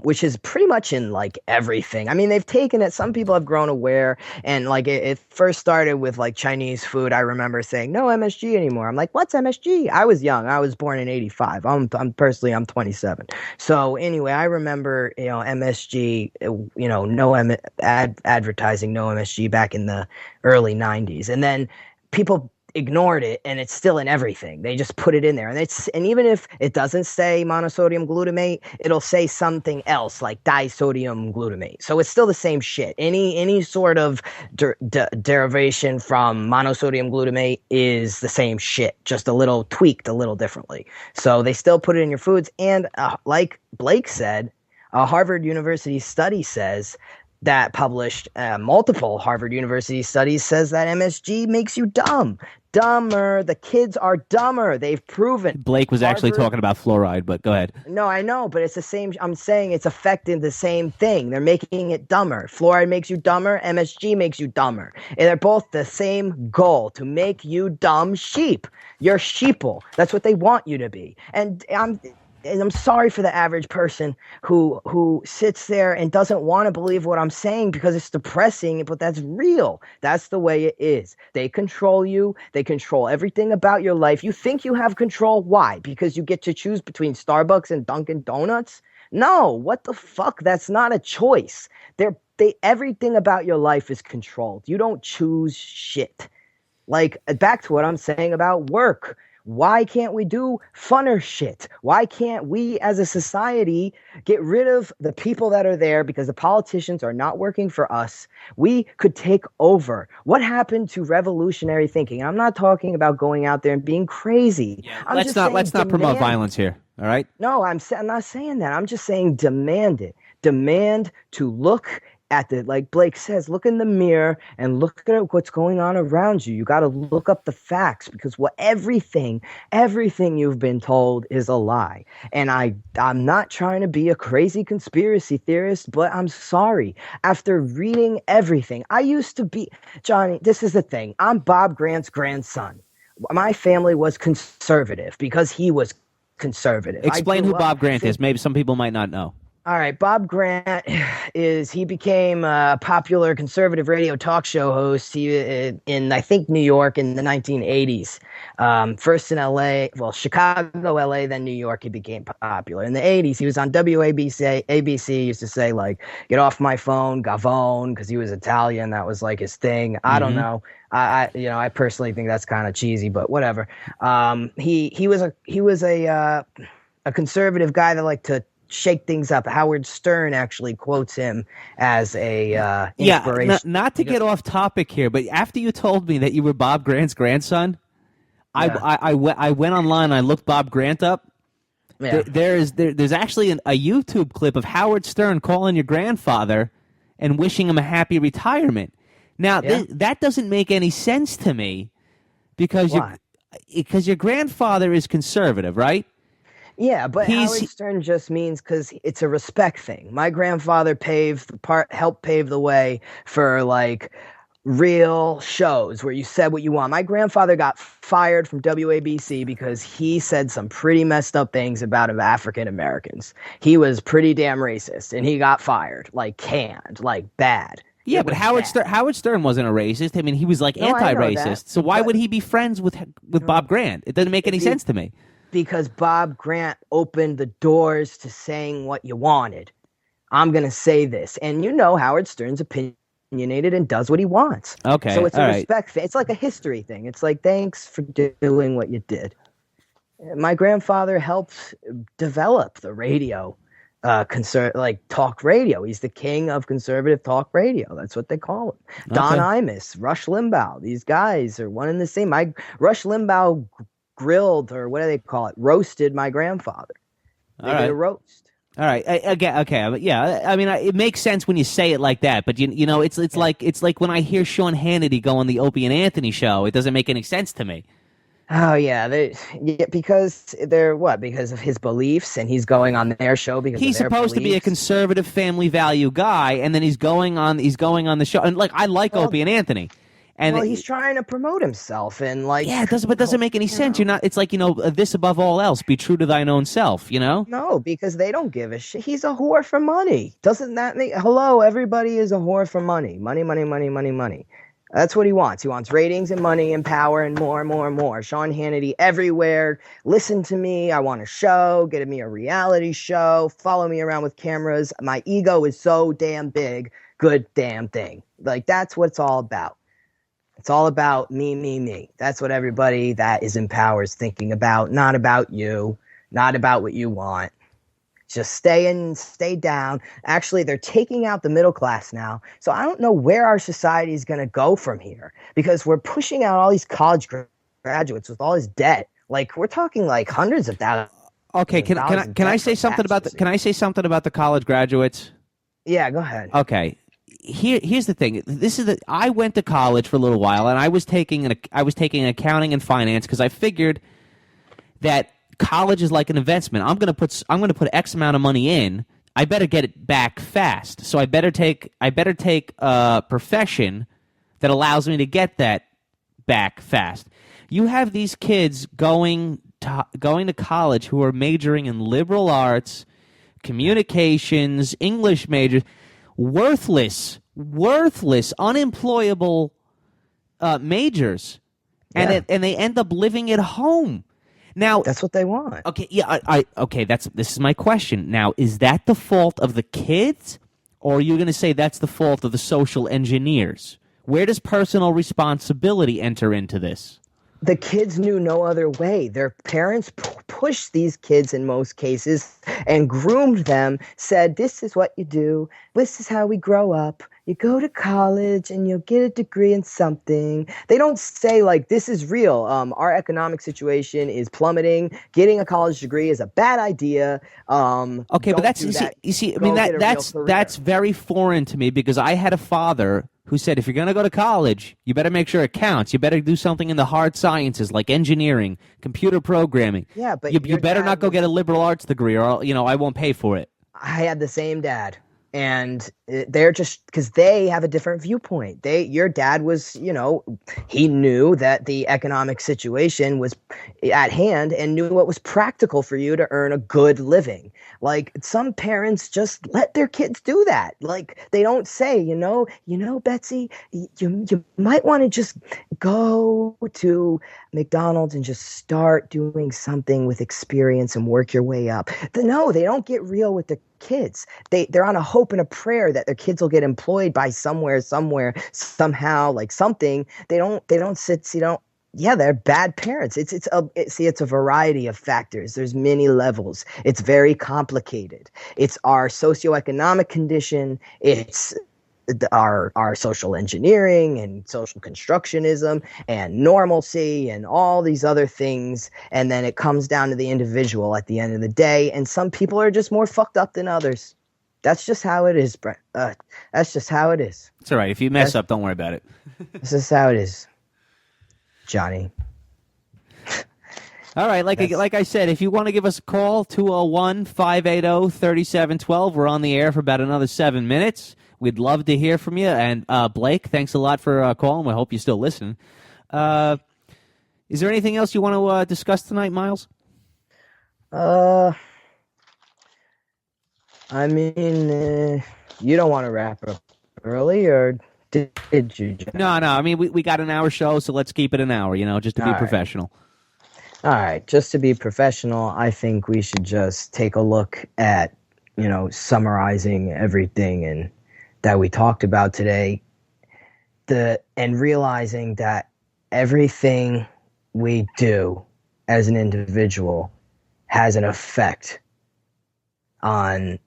which is pretty much in like everything. I mean, they've taken it. Some people have grown aware, and like it first started with like Chinese food. I remember saying no MSG anymore. I'm like, what's MSG? I was young. I was born in '85. I'm 27. So anyway, I remember MSG. No advertising, no MSG back in the early '90s, and then people ignored it, and it's still in everything. They just put it in there, and even if it doesn't say monosodium glutamate, it'll say something else like disodium glutamate. So it's still the same shit. Any sort of derivation from monosodium glutamate is the same shit, just a little tweaked a little differently. So they still put it in your foods, and like Blake said, a Harvard University study says that published multiple Harvard University studies says that MSG makes you dumber. The kids are dumber. They've proven.
Blake was actually talking about fluoride, but go ahead.
No, I know, but it's the same. I'm saying it's affecting the same thing. They're making it dumber. Fluoride makes you dumber. MSG makes you dumber. And they're both the same goal, to make you dumb sheep. You're sheeple. That's what they want you to be. And I'm sorry for the average person who sits there and doesn't want to believe what I'm saying because it's depressing, but that's real. That's the way it is. They control you. They control everything about your life. You think you have control. Why? Because you get to choose between Starbucks and Dunkin' Donuts? No, what the fuck? That's not a choice. Everything about your life is controlled. You don't choose shit. Like, back to what I'm saying about work. Why can't we do funner shit? Why can't we as a society get rid of the people that are there because the politicians are not working for us? We could take over. What happened to revolutionary thinking? I'm not talking about going out there and being crazy.
Yeah, let's not promote violence here. All right?
No, I'm not saying that. I'm just saying demand it. Demand to look at like Blake says, look in the mirror and look at what's going on around you. You got to look up the facts, because everything you've been told is a lie. And I'm not trying to be a crazy conspiracy theorist, but I'm sorry. After reading everything, I used to be, Johnny, this is the thing. I'm Bob Grant's grandson. My family was conservative because he was conservative.
Explain who Bob Grant is. Maybe some people might not know.
All right, Bob Grant he became a popular conservative radio talk show host in, I think, New York in the 1980s. First in L.A., Chicago, L.A., then New York, he became popular. In the 80s, he was on WABC. ABC used to say, like, get off my phone, Gavone, because he was Italian. That was, like, his thing. I don't know. I personally think that's kind of cheesy, but whatever. He was a conservative guy that liked to shake things up. Howard Stern actually quotes him as a inspiration.
Yeah, not to get off topic here, but after you told me that you were Bob Grant's grandson, I went online and I looked Bob Grant up. Yeah. There's actually a YouTube clip of Howard Stern calling your grandfather and wishing him a happy retirement. Now, that doesn't make any sense to me because your grandfather is conservative, right?
Yeah, but Howard Stern just means because it's a respect thing. My grandfather helped pave the way for, like, real shows where you said what you want. My grandfather got fired from WABC because he said some pretty messed up things about African Americans. He was pretty damn racist, and he got fired, like canned, like bad.
Yeah, but Howard Stern wasn't a racist. I mean, he was like anti-racist. So why would he be friends with Bob Grant? It doesn't make any sense to me.
Because Bob Grant opened the doors to saying what you wanted. I'm going to say this. And Howard Stern's opinionated and does what he wants.
Okay.
So it's a respect thing. It's like a history thing. It's like, thanks for doing what you did. My grandfather helped develop the radio, talk radio. He's the king of conservative talk radio. That's what they call him. Okay. Don Imus, Rush Limbaugh. These guys are one and the same. Rush Limbaugh grilled, or what do they call it? Roasted my grandfather. They did a roast.
All right. Yeah. I mean, it makes sense when you say it like that, but you know, it's like when I hear Sean Hannity go on the Opie and Anthony show, it doesn't make any sense to me.
Oh yeah, because they're what? Because of his beliefs, and he's going on their show because
he's
of their
supposed to be a
beliefs?
conservative family value guy, and then he's going on the show, and like I like Opie and Anthony. And
he's trying to promote himself, and like
doesn't make any sense. You're not. It's like this above all else, be true to thine own self. You know.
No, because they don't give a shit. He's a whore for money. Doesn't that make? Hello, everybody is a whore for money. Money, money, money, money, money. That's what he wants. He wants ratings and money and power and more and more and more. Sean Hannity everywhere. Listen to me. I want a show. Get me a reality show. Follow me around with cameras. My ego is so damn big. Good damn thing. Like that's what it's all about. It's all about me, me, me. That's what everybody that is in power is thinking about. Not about you. Not about what you want. Just stay down. Actually, they're taking out the middle class now. So I don't know where our society is going to go from here because we're pushing out all these college graduates with all this debt. Like we're talking like hundreds of thousands.
Okay, can I say something about the college graduates?
Yeah, go ahead.
Okay. Here's the thing. I went to college for a little while, and I was taking accounting and finance because I figured that college is like an investment. I'm gonna put X amount of money in. I better get it back fast. So I better take a profession that allows me to get that back fast. You have these kids going to college who are majoring in liberal arts, communications, English majors, worthless, unemployable majors, and they end up living at home. Now
that's what they want.
Okay, yeah, this is my question. Now, is that the fault of the kids, or are you going to say that's the fault of the social engineers? Where does personal responsibility enter into this?
The kids knew no other way. Their parents pushed these kids in most cases and groomed them, said, this is what you do. This is how we grow up. You go to college and you'll get a degree in something. They don't say, like, this is real. Our economic situation is plummeting. Getting a college degree is a bad idea.
Okay, but that's very foreign to me because I had a father who said, if you're going to go to college, you better make sure it counts. You better do something in the hard sciences like engineering, computer programming.
Yeah, but
you better not go get a liberal arts degree or, I won't pay for it.
I had the same dad. And they're just because they have a different viewpoint. Your dad was, he knew that the economic situation was at hand and knew what was practical for you to earn a good living. Like some parents just let their kids do that. Like they don't say, Betsy, you might want to just go to McDonald's and just start doing something with experience and work your way up. No, they don't get real with their kids. They're on a hope and a prayer that their kids will get employed by somewhere, somehow, like something. They don't sit. Yeah, they're bad parents. It's a variety of factors. There's many levels. It's very complicated. It's our socioeconomic condition. It's our social engineering and social constructionism and normalcy and all these other things. And then it comes down to the individual at the end of the day. And some people are just more fucked up than others. That's just how it is, Brent. That's just how it is.
It's all right. If you mess up, don't worry about it.
This is how it is, Johnny.
All right, like I said, if you want to give us a call, 201-580-3712. We're on the air for about another 7 minutes. We'd love to hear from you. And Blake, thanks a lot for calling. We hope you're still listening. Is there anything else you want to discuss tonight, Miles?
I mean, you don't want to wrap up early, or did you? John?
No. I mean, we got an hour show, so let's keep it an hour, just to be professional.
All right. Just to be professional, I think we should just take a look at, summarizing everything and that we talked about today, and realizing that everything we do as an individual has an effect on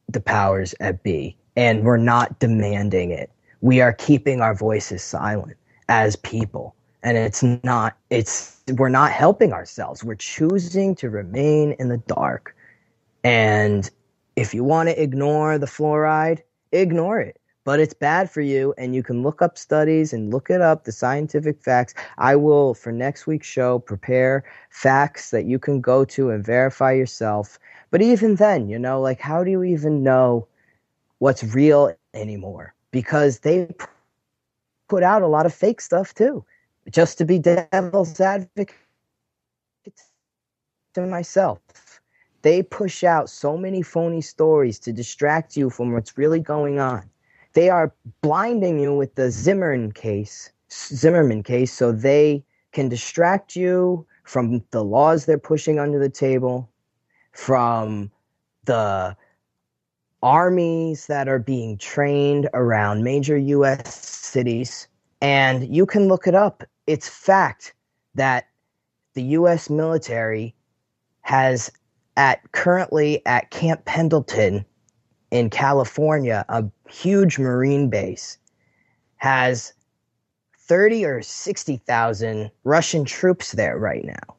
the powers at be, and we're not demanding it. We are keeping our voices silent as people, and we're not helping ourselves. We're choosing to remain in the dark, and If you want to ignore the fluoride, ignore it. But it's bad for you, and you can look up studies and look it up, the scientific facts. I will, for next week's show, prepare facts that you can go to and verify yourself. But even then, like, how do you even know what's real anymore? Because they put out a lot of fake stuff, too. Just to be devil's advocate to myself. They push out so many phony stories to distract you from what's really going on. They are blinding you with the Zimmerman case, so they can distract you from the laws they're pushing under the table, from the armies that are being trained around major U.S. cities. And you can look it up. It's fact that the U.S. military has currently at Camp Pendleton in California, a huge Marine base, has 30 or 60,000 Russian troops there right now.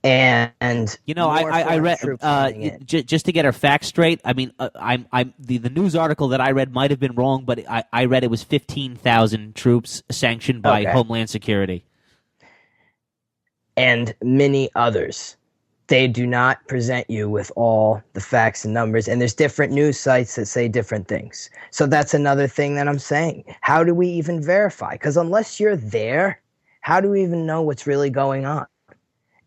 And
I read just to get our facts straight. I mean, the news article that I read might have been wrong, but I read it was 15,000 troops sanctioned by Homeland Security,
and many others. They do not present you with all the facts and numbers, and there's different news sites that say different things. So that's another thing that I'm saying. How do we even verify? Because unless you're there, how do we even know what's really going on?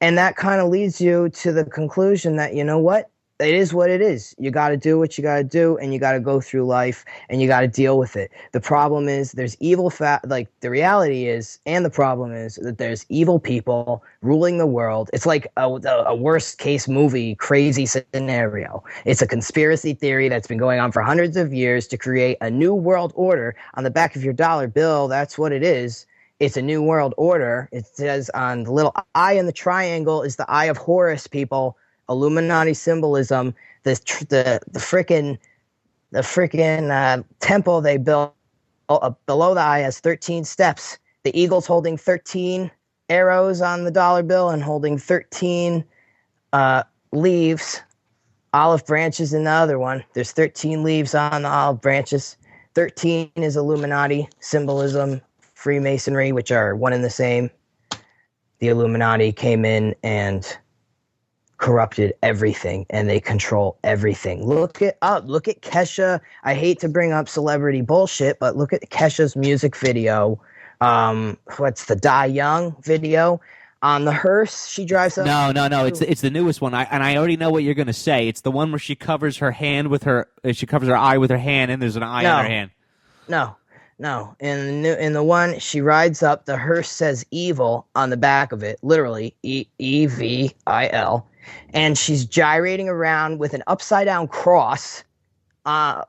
And that kind of leads you to the conclusion that, you know what? It is what it is. You got to do what you got to do, and you got to go through life, and you got to deal with it. The problem is there's evil the reality is, and the problem is that there's evil people ruling the world. It's like a worst case movie, crazy scenario. It's a conspiracy theory that's been going on for hundreds of years to create a new world order. On the back of your dollar bill, that's what it is. It's a new world order. It says on the little eye in the triangle is the eye of Horus, people. Illuminati symbolism. The frickin' temple they built below the eye has 13 steps. The eagle's holding 13 arrows on the dollar bill and holding 13 leaves, olive branches in the other one. There's 13 leaves on the olive branches. 13 is Illuminati symbolism, Freemasonry, which are one and the same. The Illuminati came in and corrupted everything, and they control everything. Look at Kesha. I hate to bring up celebrity bullshit, but look at Kesha's music video. What's the Die Young video? On the hearse she drives up.
No. It's the newest one. I already know what you're going to say. It's the one where she covers her hand with her. She covers her eye with her hand, and there's an eye on her hand.
No. In the one she rides up, the hearse says evil on the back of it, literally EVIL. And she's gyrating around with an upside down cross,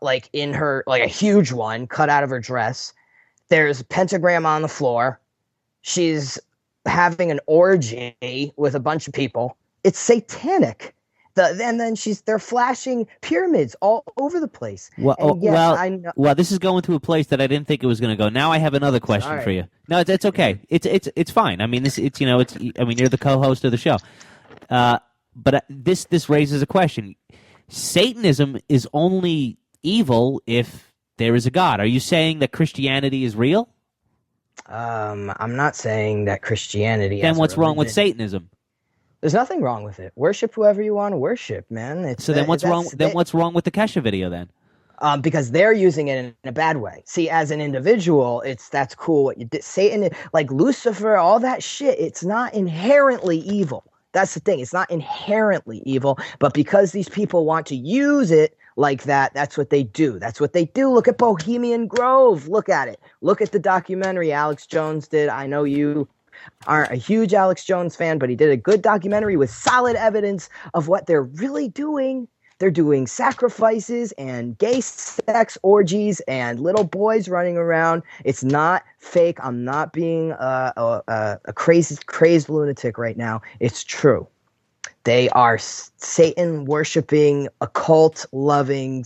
like in her, like a huge one cut out of her dress. There's a pentagram on the floor. She's having an orgy with a bunch of people. It's satanic. And then they're flashing pyramids all over the place.
Well, this is going to a place that I didn't think it was going to go. Now I have another question for you. No, it's okay. It's fine. I mean, you're the co-host of the show. But this raises a question. Satanism is only evil if there is a God. Are you saying that Christianity is real?
I'm not saying that Christianity.
Then what's wrong with Satanism?
There's nothing wrong with it. Worship whoever you want to worship, man.
What's wrong? Then what's wrong with the Kesha video then?
Because they're using it in a bad way. See, as an individual, that's cool what you did. Satan, like Lucifer, all that shit. It's not inherently evil. That's the thing. It's not inherently evil, but because these people want to use it like that, that's what they do. Look at Bohemian Grove. Look at it. Look at the documentary Alex Jones did. I know you aren't a huge Alex Jones fan, but he did a good documentary with solid evidence of what they're really doing. They're doing sacrifices and gay sex orgies and little boys running around. It's not fake. I'm not being a crazed lunatic right now. It's true. They are Satan-worshipping, occult-loving,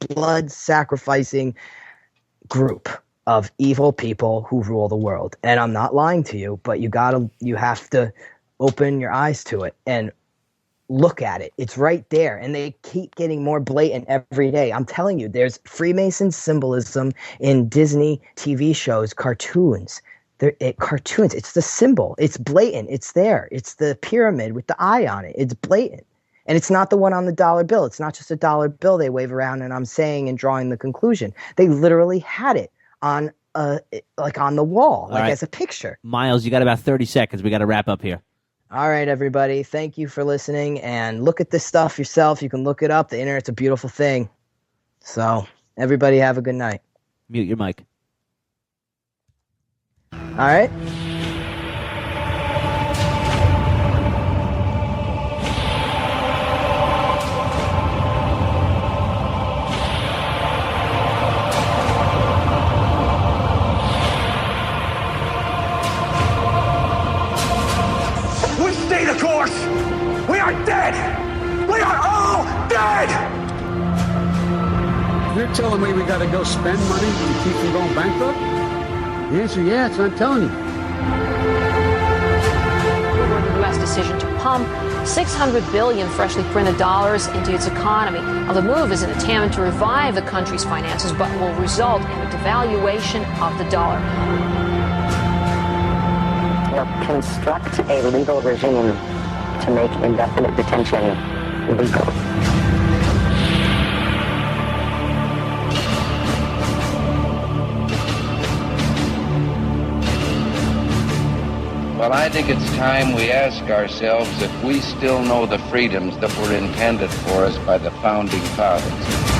blood-sacrificing group of evil people who rule the world. And I'm not lying to you, but you have to open your eyes to it. And look at it. It's right there. And they keep getting more blatant every day. I'm telling you, there's Freemason symbolism in Disney TV shows, cartoons. Cartoons, it's the symbol. It's blatant. It's there. It's the pyramid with the eye on it. It's blatant. And it's not the one on the dollar bill. It's not just a dollar bill they wave around and I'm saying and drawing the conclusion. They literally had it on like on the wall, like as a picture.
Miles, you got about 30 seconds. We got to wrap up here.
All right, everybody. Thank you for listening. And look at this stuff yourself. You can look it up. The internet's a beautiful thing. So everybody have a good night.
Mute your mic.
All right.
We stay the course. We are dead. We are all dead.
You're telling me we got to go spend money to keep from going bankrupt? The answer, yeah, it's I'm telling you.
The U.S. decision to pump $600 billion freshly printed dollars into its economy. Now, the move is an attempt to revive the country's finances, but will result in a devaluation of the dollar.
Construct a legal regime to make indefinite detention legal.
Well, I think it's time we ask ourselves if we still know the freedoms that were intended for us by the founding fathers.